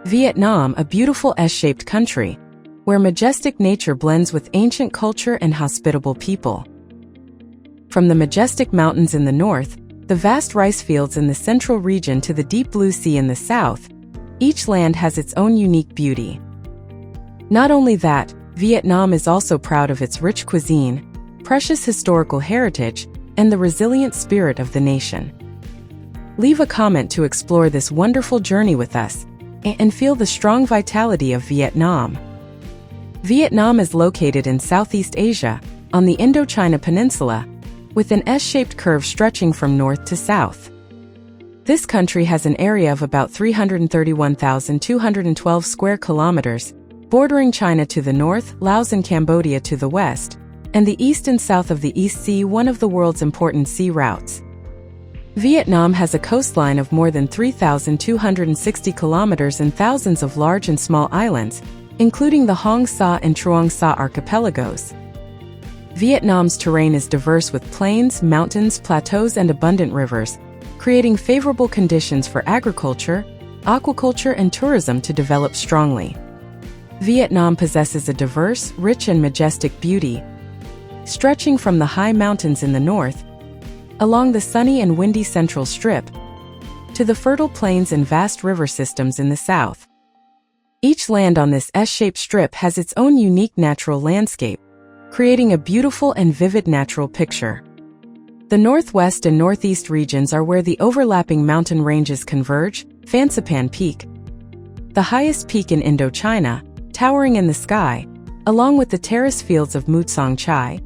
Vietnam, a beautiful S-shaped country, where majestic nature blends with ancient culture and hospitable people. From the majestic mountains in the north, the vast rice fields in the central region to the deep blue sea in the south, each land has its own unique beauty. Not only that, Vietnam is also proud of its rich cuisine, precious historical heritage, and the resilient spirit of the nation. Leave a comment to explore this wonderful journey with us and feel the strong vitality of Vietnam. Vietnam is located in Southeast Asia, on the Indochina Peninsula, with an S-shaped curve stretching from north to south. This country has an area of about 331,212 square kilometers, bordering China to the north, Laos and Cambodia to the west, and the east and south of the East Sea, one of the world's important sea routes. Vietnam has a coastline of more than 3,260 kilometers and thousands of large and small islands, including the Hong Sa and Truong Sa archipelagos. Vietnam's terrain is diverse with plains, mountains, plateaus, and abundant rivers, creating favorable conditions for agriculture, aquaculture, and tourism to develop strongly. Vietnam possesses a diverse, rich, and majestic beauty, stretching from the high mountains in the north, along the sunny and windy central strip, to the fertile plains and vast river systems in the south. Each land on this S-shaped strip has its own unique natural landscape, creating a beautiful and vivid natural picture. The northwest and northeast regions are where the overlapping mountain ranges converge. Fansipan Peak, the highest peak in Indochina, towering in the sky, along with the terrace fields of Mutsong Chai,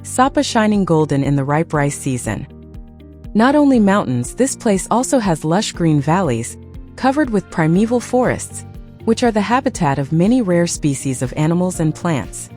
Sapa shining golden in the ripe rice season. Not only mountains, this place also has lush green valleys, covered with primeval forests, which are the habitat of many rare species of animals and plants.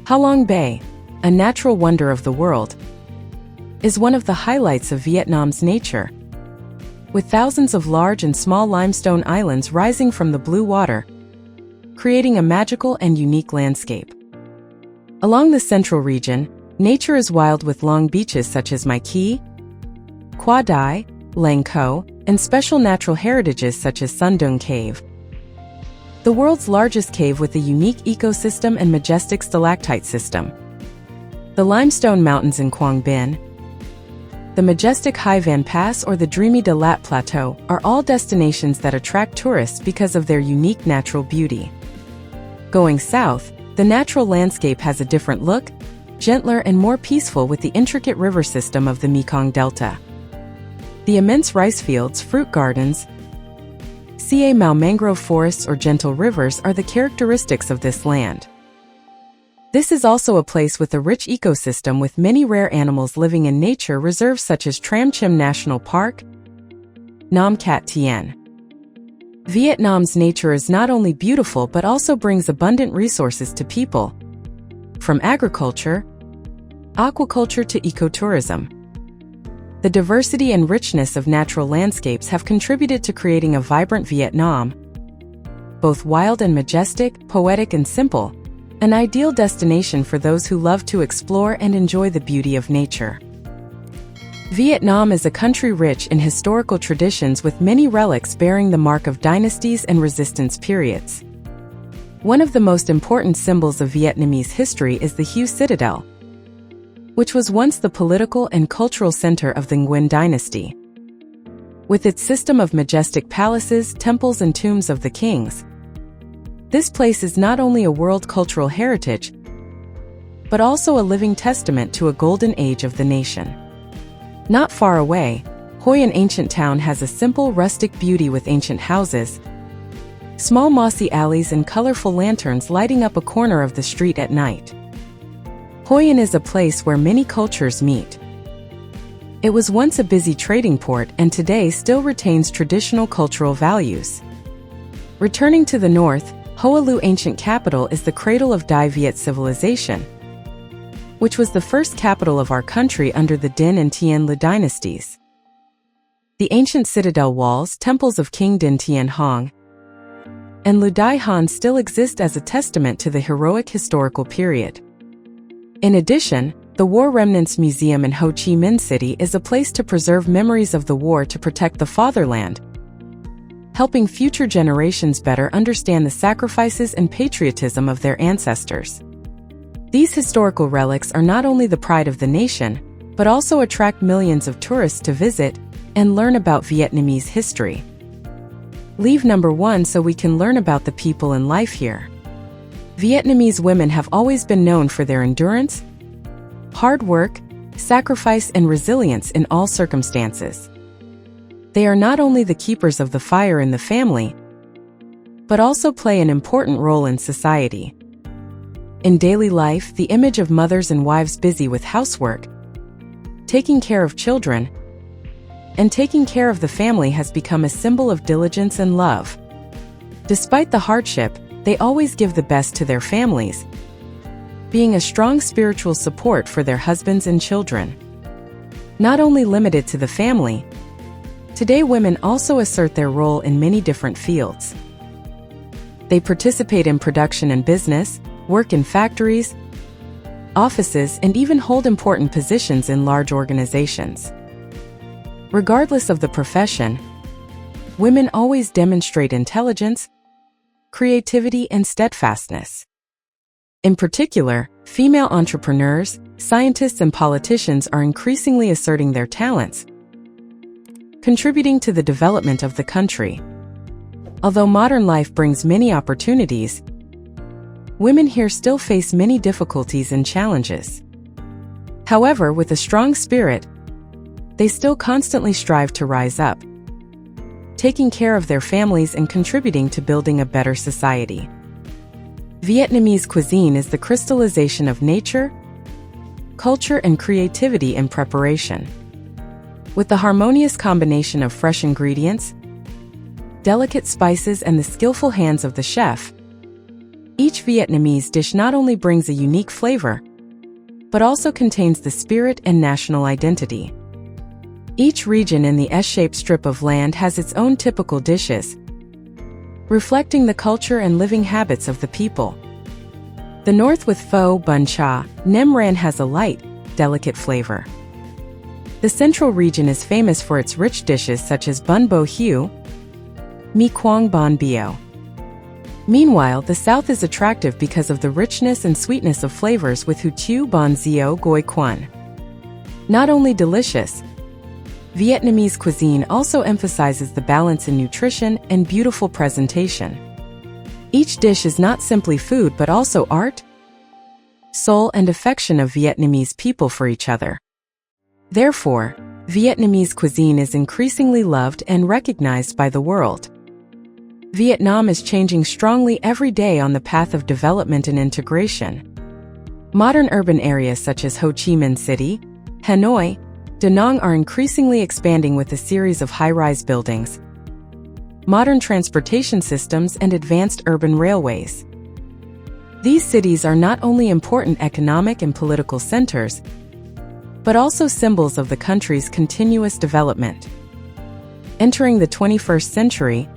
Halong Bay, a natural wonder of the world, is one of the highlights of Vietnam's nature, with thousands of large and small limestone islands rising from the blue water, creating a magical and unique landscape. Along the central region, nature is wild with long beaches such as Mai Kea, Qua Dai, Lang Co, and special natural heritages such as Sun Dung Cave, the world's largest cave with a unique ecosystem and majestic stalactite system. The limestone mountains in Quang Binh, the majestic Hai Van Pass, or the dreamy De Lat Plateau are all destinations that attract tourists because of their unique natural beauty. Going south, the natural landscape has a different look, gentler and more peaceful with the intricate river system of the Mekong Delta. The immense rice fields, fruit gardens, Ca Mau mangrove forests or gentle rivers are the characteristics of this land. This is also a place with a rich ecosystem with many rare animals living in nature reserves such as Tram Chim National Park, Nam Cat Tien. Vietnam's nature is not only beautiful but also brings abundant resources to people, from agriculture, aquaculture to ecotourism. The diversity and richness of natural landscapes have contributed to creating a vibrant Vietnam, both wild and majestic, poetic and simple, an ideal destination for those who love to explore and enjoy the beauty of nature. Vietnam is a country rich in historical traditions with many relics bearing the mark of dynasties and resistance periods. One of the most important symbols of Vietnamese history is the Hue Citadel, which was once the political and cultural center of the Nguyen dynasty. With its system of majestic palaces, temples, and tombs of the kings, this place is not only a world cultural heritage, but also a living testament to a golden age of the nation. Not far away, Hoi, an ancient town, has a simple, rustic beauty with ancient houses, small mossy alleys, and colorful lanterns lighting up a corner of the street at night. Hoi An is a place where many cultures meet. It was once a busy trading port and today still retains traditional cultural values. Returning to the north, Hoa Lu ancient capital is the cradle of Dai Viet civilization, which was the first capital of our country under the Dinh and Tien Lu dynasties. The ancient citadel walls, temples of King Din Tien Hong, and Lu Dai Han still exist as a testament to the heroic historical period. In addition, the War Remnants Museum in Ho Chi Minh City is a place to preserve memories of the war to protect the fatherland, helping future generations better understand the sacrifices and patriotism of their ancestors. These historical relics are not only the pride of the nation, but also attract millions of tourists to visit and learn about Vietnamese history. Leave number 1 so we can learn about the people and life here. Vietnamese women have always been known for their endurance, hard work, sacrifice, and resilience in all circumstances. They are not only the keepers of the fire in the family, but also play an important role in society. In daily life, the image of mothers and wives busy with housework, taking care of children, and taking care of the family has become a symbol of diligence and love. Despite the hardship, they always give the best to their families, being a strong spiritual support for their husbands and children. Not only limited to the family, today women also assert their role in many different fields. They participate in production and business, work in factories, offices, and even hold important positions in large organizations. Regardless of the profession, women always demonstrate intelligence, creativity, and steadfastness. In particular, female entrepreneurs, scientists, and politicians are increasingly asserting their talents, contributing to the development of the country. Although modern life brings many opportunities, women here still face many difficulties and challenges. However, with a strong spirit, they still constantly strive to rise up, taking care of their families and contributing to building a better society. Vietnamese cuisine is the crystallization of nature, culture, and creativity in preparation. With the harmonious combination of fresh ingredients, delicate spices, and the skillful hands of the chef, each Vietnamese dish not only brings a unique flavor, but also contains the spirit and national identity. Each region in the S-shaped strip of land has its own typical dishes, reflecting the culture and living habits of the people. The north with pho bun cha, nem ran has a light, delicate flavor. The central region is famous for its rich dishes such as bun bo hieu, mi quang bon bio. Meanwhile, the south is attractive because of the richness and sweetness of flavors with hu tu bon zio goi quan. Not only delicious, Vietnamese cuisine also emphasizes the balance in nutrition and beautiful presentation. Each dish is not simply food but also art, soul, and affection of Vietnamese people for each other. Therefore, Vietnamese cuisine is increasingly loved and recognized by the world. Vietnam is changing strongly every day on the path of development and integration. Modern urban areas such as Ho Chi Minh City, Hanoi, Da Nang are increasingly expanding with a series of high-rise buildings, modern transportation systems, and advanced urban railways. These cities are not only important economic and political centers, but also symbols of the country's continuous development. Entering the 21st century,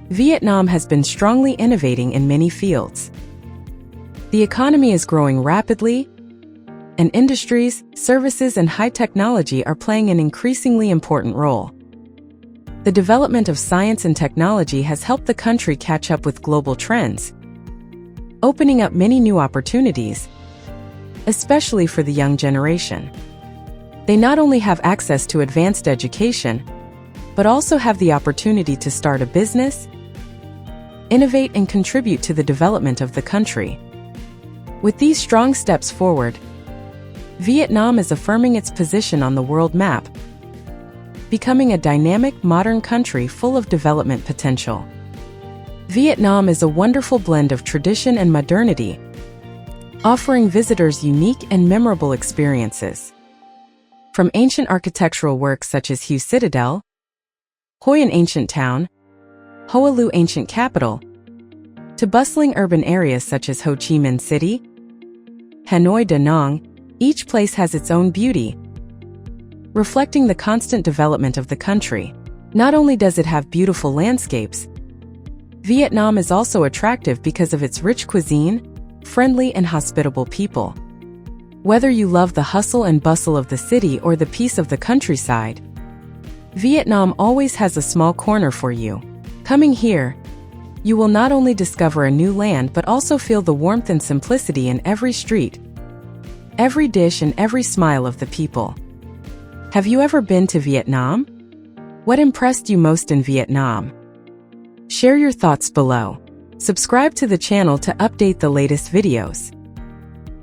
Vietnam has been strongly innovating in many fields. The economy is growing rapidly, and industries, services, and high technology are playing an increasingly important role. The development of science and technology has helped the country catch up with global trends, opening up many new opportunities, especially for the young generation. They not only have access to advanced education, but also have the opportunity to start a business, innovate, and contribute to the development of the country. With these strong steps forward, Vietnam is affirming its position on the world map, becoming a dynamic, modern country full of development potential. Vietnam is a wonderful blend of tradition and modernity, offering visitors unique and memorable experiences. From ancient architectural works such as Hue Citadel, Hoi An Ancient Town, Hoa Lu Ancient Capital, to bustling urban areas such as Ho Chi Minh City, Hanoi, Da Nang, each place has its own beauty, reflecting the constant development of the country. Not only does it have beautiful landscapes, Vietnam is also attractive because of its rich cuisine, friendly and hospitable people. Whether you love the hustle and bustle of the city or the peace of the countryside, Vietnam always has a small corner for you. Coming here, you will not only discover a new land but also feel the warmth and simplicity in every street, every dish and every smile of the people. Have you ever been to Vietnam? What impressed you most in Vietnam? Share your thoughts below. Subscribe to the channel to update the latest videos.